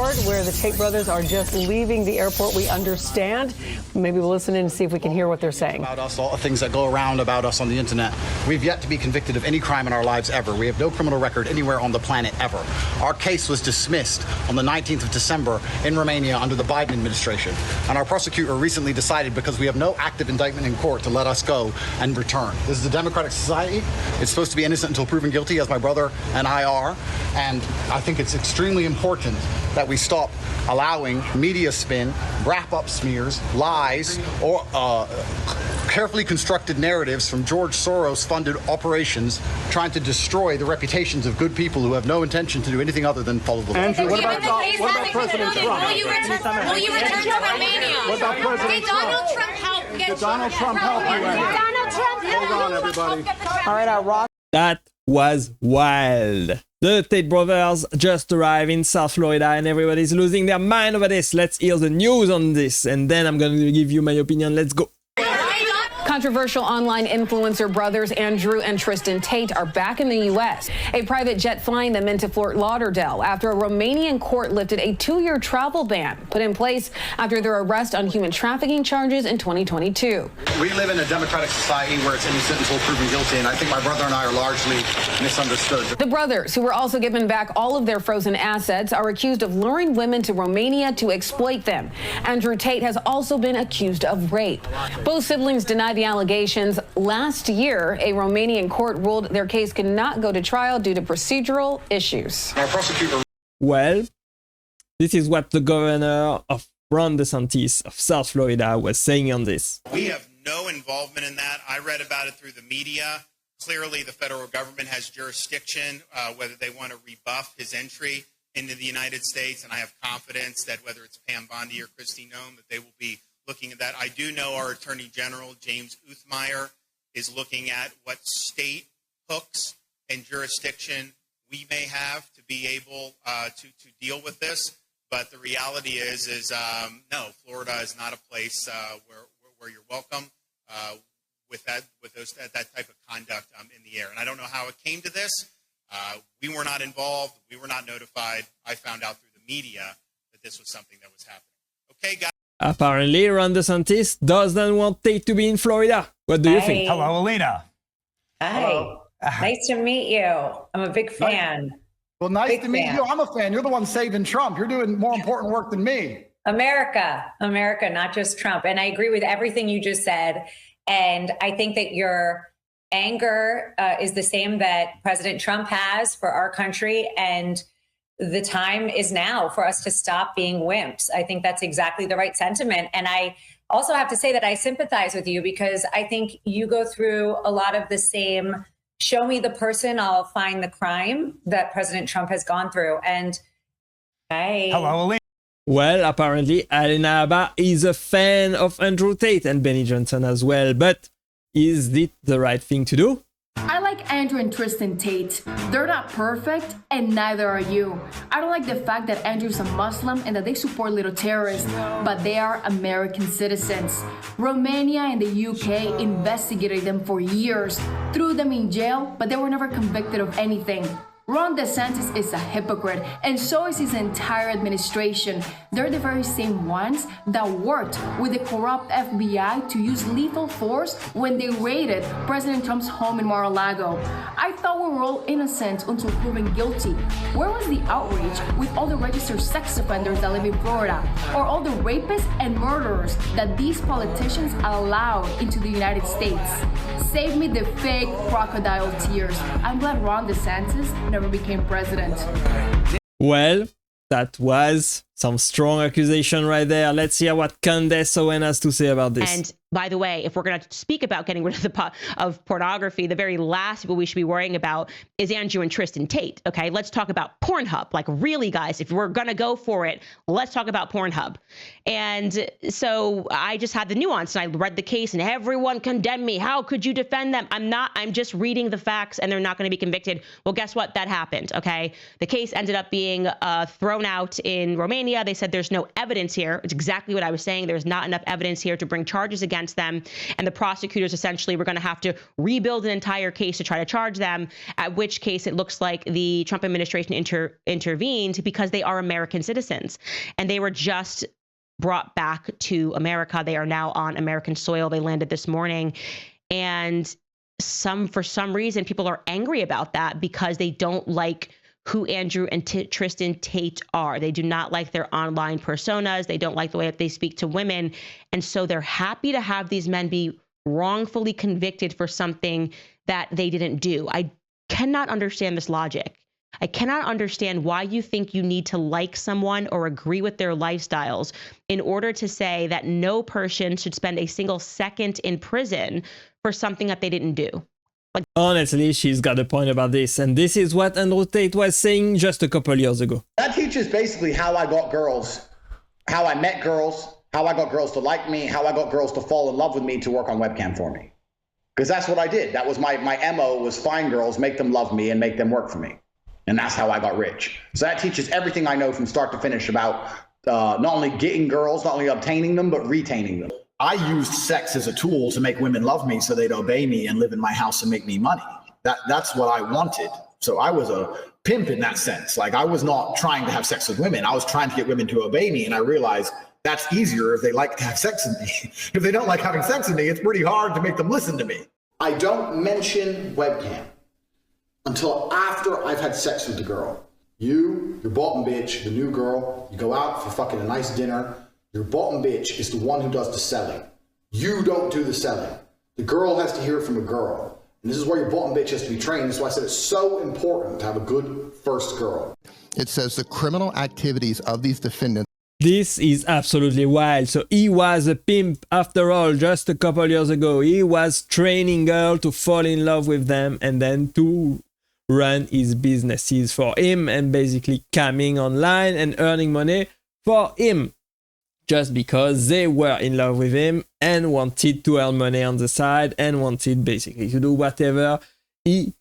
airport where the Tate brothers are just leaving the airport, we understand. Maybe we'll listen in and see if we can hear what they're saying. About us, all the things that go around about us on the internet. We've yet to be convicted of any crime in our lives ever. We have no criminal record anywhere on the planet ever. Our case was dismissed on the 19th of December in Romania under the Biden administration. And our prosecutor recently decided, because we have no active indictment in court, to let us go and return. This is a democratic society. It's supposed to be innocent until proven guilty, as my brother and I are. And I think it's extremely important that we stop allowing media spin, wrap-up smears, lies, or carefully constructed narratives from George Soros-funded operations trying to destroy the reputations of good people who have no intention to do anything other than follow the law. Andrew, what about President Trump? Will you return to Romania? What about President Did Donald Trump help get Did Donald Trump help you? Donald Trump help Hold on, everybody. All right, our rock. That was wild. The Tate brothers just arrived in South Florida and everybody's losing their mind over this. Let's hear the news on this and then I'm going to give you my opinion. Let's go. Controversial online influencer brothers Andrew and Tristan Tate are back in the U.S. A private jet flying them into Fort Lauderdale after a Romanian court lifted a 2-year travel ban put in place after their arrest on human trafficking charges in 2022. We live in a democratic society where it's innocent until proven guilty, and I think my brother and I are largely misunderstood. The brothers, who were also given back all of their frozen assets, are accused of luring women to Romania to exploit them. Andrew Tate has also been accused of rape. Both siblings deny the allegations. Last year, a Romanian court ruled their case could not go to trial due to procedural issues. Our prosecutor. Well, this is what the governor of Ron DeSantis of South Florida was saying on this. We have no involvement in that. I read about it through the media. Clearly, the federal government has jurisdiction, whether they want to rebuff his entry into the United States, and I have confidence that whether it's Pam Bondi or Kristi Noem, that they will be looking at that. I do know our Attorney General, James Uthmeyer, is looking at what state hooks and jurisdiction we may have to be able to deal with this. But the reality is no, Florida is not a place where you're welcome with that type of conduct in the air. And I don't know how it came to this. We were not involved. We were not notified. I found out through the media that this was something that was happening. Okay, guys. Apparently, Ron DeSantis doesn't want Tate to be in Florida. What do you think? Hello, Alina. Hi. Hello. Nice to meet you. I'm a big fan. Well, nice to meet you. I'm a fan. You're the one saving Trump. You're doing more important work than me. America, not just Trump. And I agree with everything you just said. And I think that your anger is the same that President Trump has for our country. And the time is now for us to stop being wimps. I think that's exactly the right sentiment. And I also have to say that I sympathize with you because I think you go through a lot of the same, show me the person, I'll find the crime that President Trump has gone through. And Hello, Alina. Well, apparently, Alina Abba is a fan of Andrew Tate and Benny Johnson as well. But is it the right thing to do? I like Andrew and Tristan Tate. They're not perfect, and neither are you. I don't like the fact that Andrew's a Muslim and that they support little terrorists, but they are American citizens. Romania and the UK investigated them for years, threw them in jail, but they were never convicted of anything. Ron DeSantis is a hypocrite, and so is his entire administration. They're the very same ones that worked with the corrupt FBI to use lethal force when they raided President Trump's home in Mar-a-Lago. I thought we were all innocent until proven guilty. Where was the outrage with all the registered sex offenders that live in Florida, or all the rapists and murderers that these politicians allowed into the United States? Save me the fake crocodile tears. I'm glad Ron DeSantis never became president. Well, that was some strong accusation right there. Let's hear what Candace Owen has to say about this. And by the way, if we're going to speak about getting rid of pornography, the very last people we should be worrying about is Andrew and Tristan Tate. Okay, let's talk about Pornhub. Like, really, guys, if we're going to go for it, let's talk about Pornhub. And so I just had the nuance and I read the case and everyone condemned me. How could you defend them? I'm just reading the facts and they're not going to be convicted. Well, guess what? That happened. Okay, the case ended up being thrown out in Romania. Romania. They said there's no evidence here. It's exactly what I was saying. There's not enough evidence here to bring charges against them. And the prosecutors essentially were going to have to rebuild an entire case to try to charge them, at which case it looks like the Trump administration intervened because they are American citizens. And they were just brought back to America. They are now on American soil. They landed this morning. And for some reason, people are angry about that because they don't like who Andrew and Tristan Tate are. They do not like their online personas. They don't like the way that they speak to women. And so they're happy to have these men be wrongfully convicted for something that they didn't do. I cannot understand this logic. I cannot understand why you think you need to like someone or agree with their lifestyles in order to say that no person should spend a single second in prison for something that they didn't do. Honestly, she's got a point about this, and this is what Andrew Tate was saying just a couple years ago. That teaches basically how I got girls, how I met girls, how I got girls to like me, how I got girls to fall in love with me to work on webcam for me. Because that's what I did. That was my MO, was find girls, make them love me, and make them work for me. And that's how I got rich. So that teaches everything I know from start to finish about not only getting girls, not only obtaining them, but retaining them. I used sex as a tool to make women love me so they'd obey me and live in my house and make me money. That's what I wanted. So I was a pimp in that sense. Like, I was not trying to have sex with women. I was trying to get women to obey me. And I realized that's easier if they like to have sex with me. If they don't like having sex with me, it's pretty hard to make them listen to me. I don't mention webcam until after I've had sex with the girl. Your bottom bitch, the new girl, you go out for fucking a nice dinner. Your bottom bitch is the one who does the selling. You don't do the selling. The girl has to hear it from a girl. And this is where your bottom bitch has to be trained. That's why I said it's so important to have a good first girl. It says the criminal activities of these defendants. This is absolutely wild. So he was a pimp after all, just a couple years ago. He was training girls to fall in love with them and then to run his businesses for him and basically coming online and earning money for him. Just because they were in love with him and wanted to earn money on the side and wanted basically to do whatever he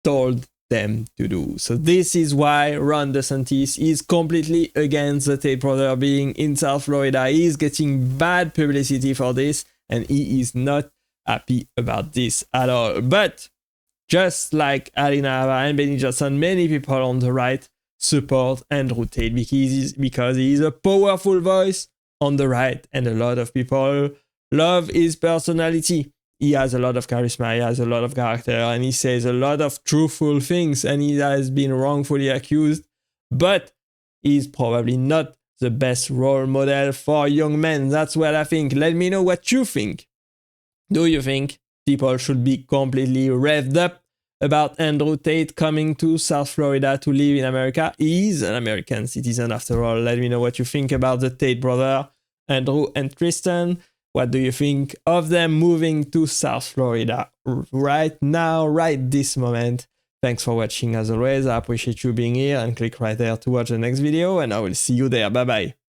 told them to do. So this is why Ron DeSantis is completely against the Tate brother being in South Florida. He is getting bad publicity for this and he is not happy about this at all. But just like Alina Ava and Benny Johnson, many people on the right support Andrew Tate because he is a powerful voice on the right, and a lot of people love his personality. He has a lot of charisma, he has a lot of character, and he says a lot of truthful things, and he has been wrongfully accused, but he's probably not the best role model for young men. That's what I think. Let me know what you think. Do you think people should be completely revved up about Andrew Tate coming to South Florida to live in America? He's an American citizen after all. Let me know what you think about the Tate brother, Andrew and Tristan. What do you think of them moving to South Florida right now, right this moment? Thanks for watching as always. I appreciate you being here, and click right there to watch the next video, and I will see you there. Bye bye.